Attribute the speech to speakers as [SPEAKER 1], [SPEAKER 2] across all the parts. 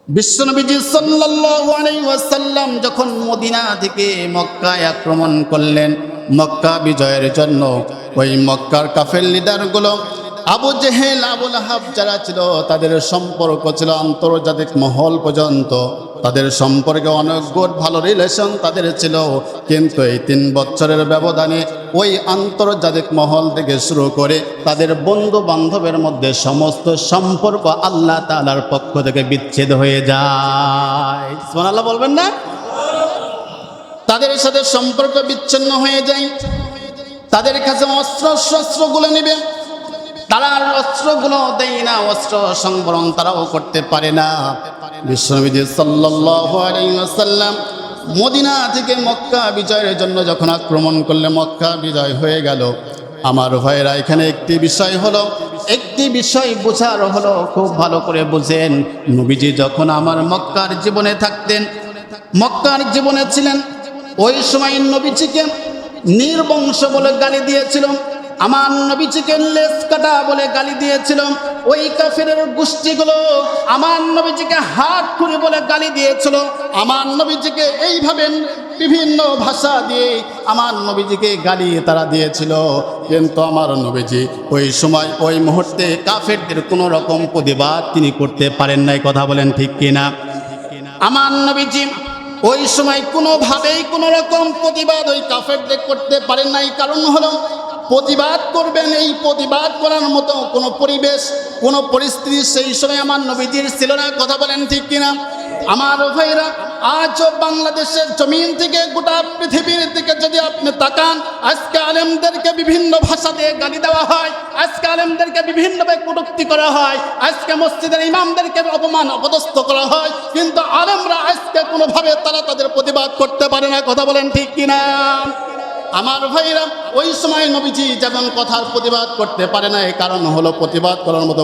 [SPEAKER 1] বিশ্বনবীজি সাল্লাল্লাহু আলাইহি ওয়াসাল্লাম যখন মদিনা থেকে মক্কায় আক্রমণ করলেন মক্কা বিজয়ের জন্য, ওই মক্কার কাফের লিডারগুলো আবু জেহেল, আবু লাহাব যারা ছিল তাদের সম্পর্ক ছিল আন্তর্জাতিক মহল পর্যন্ত, তাদের সম্পর্কে অনেক গুড ভালো রিলেশন তাদের ছিল। কিন্তু এই 3 বছরের ব্যবধানে ওই আন্তর্জাতিক মহল থেকে শুরু করে তাদের বন্ধু বান্ধবের মধ্যে সমস্ত সম্পর্ক আল্লাহ তাআলার পক্ষ থেকে বিচ্ছেদ হয়ে যায়। সুবহানাল্লাহ বলবেন না? তাদের সাথে সম্পর্ক বিচ্ছিন্ন হয়ে যায়। তাদের কাছে অস্ত্রগুলো নেবে, তারা অস্ত্রগুলো দেয় না, অস্ত্র সংবরণ তারাও করতে পারে না। বিশ্বনবী সাল্লাল্লাহু আলাইহি ওয়াসাল্লাম মদিনা থেকে মক্কা বিজয়ের জন্য যখন আক্রমণ করলে মক্কা বিজয় হয়ে গেল। আমার ভাইয়েরা, এখানে একটি বিষয় বোঝার হলো, খুব ভালো করে বুঝেন। নবীজি যখন আমার মক্কার জীবনে থাকতেন, মক্কার জীবনে ছিলেন, ওই সময় নবীজিকে নির্বংশ বলে গালি দিয়েছিল, আমার নবীজিকে লেজ কাটা বলে গালি দিয়েছিল। ওই কাফেরের গোষ্ঠীগুলো আমার নবীজিকে হাত খুঁড়ি বলে গালি দিয়েছিল। আমার নবীজিকে এইভাবে বিভিন্ন ভাষা দিয়ে আমার নবীজিকে গালি তারা দিয়েছিল। কিন্তু আমার নবীজি ওই সময় ওই মুহূর্তে কাফেরদের কোনো রকম প্রতিবাদ তিনি করতে পারেন নাই। কথা বলেন ঠিক কিনা? আমার নবীজি ওই সময় কোনোভাবেই কোনো রকম প্রতিবাদ ওই কাফেরদের করতে পারেন নাই। কারণ হলো, প্রতিবাদ করবেন, এই প্রতিবাদ করার মতো কোনো পরিবেশ, কোনো পরিস্থিতি সেই সময় আমার নবীজির ছিল না। কথা বলেন ঠিক কিনা? আমার ভাইরা, আজও বাংলাদেশের জমিন থেকে গোটা পৃথিবীর দিকে যদি আপনি তাকান, আজকে আলেমদেরকে বিভিন্ন ভাষা দিয়ে গালি দেওয়া হয়, আজকে আলেমদেরকে বিভিন্নভাবে কটূক্তি করা হয়, আজকে মসজিদের ইমামদেরকে অপমান অপদস্থ করা হয়, কিন্তু আলেমরা আজকে কোনোভাবে তারা তাদের প্রতিবাদ করতে পারে না। কথা বলেন ঠিক কিনা? আমার ভাইরা, ওই সময় নবীজি যেমন কথার প্রতিবাদ করতে পারে না, এই কারণ হলো প্রতিবাদ করার মতো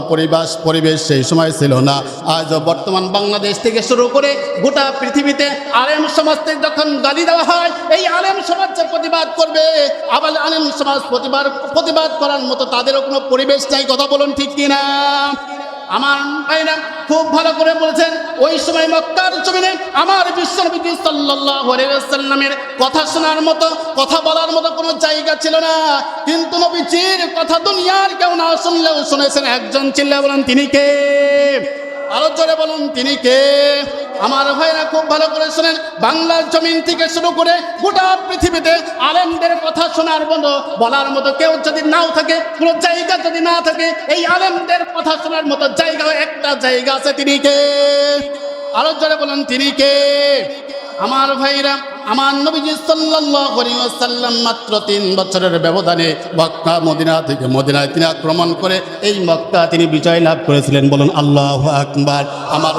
[SPEAKER 1] পরিবেশ সেই সময় ছিল না। আজ বর্তমান বাংলাদেশ থেকে শুরু করে গোটা পৃথিবীতে আলেম সমাজকে যখন গালি দেওয়া হয়, এই আলেম সমাজ যে প্রতিবাদ করবে, আবার আলেম সমাজ প্রতিবাদ করার মতো তাদেরও কোনো পরিবেশ নাই। কথা বলুন ঠিক কিনা? আমার ভাইরা খুব ভালো করে বলেছেন, ওই সময় মক্কার জমিনে আমার বিশ্বনবী সাল্লাল্লাহু আলাইহি ওয়াসাল্লামের কথা শোনার মতো, কথা বলার মতো কোনো জায়গা ছিল না। কিন্তু নবীজির কথা দুনিয়ার কেউ না শুনলেও শুনেছেন একজন। চিল্লায়ে বলেন তিনি কে? আরো জোরে বলুন তিনি কে? আমার ভাইরা খুব ভালো করে শুনেন, বাংলার জমিন থেকে শুরু করে গোটা পৃথিবীতে আলেমদের কথা শোনার মতো, বলার মতো কেউ যদি নাও থাকে, কোনো জায়গা যদি না থাকে, এই আলেমদের কথা শোনার মতো জায়গা একটা জায়গা আছে, তিনি কে? আরো জোরে বলুন তিনি কে? আমার ভাইরা, আমার নবীজি সাল্লাল্লাহু আলাইহি ওয়াসাল্লাম মাত্র 3 বছরের ব্যবধানে মক্কা মদিনা থেকে মদিনায় তিনি আক্রমণ করে এই মক্কা তিনি বিজয় লাভ করেছিলেন। বলুন আল্লাহু আকবার। আমার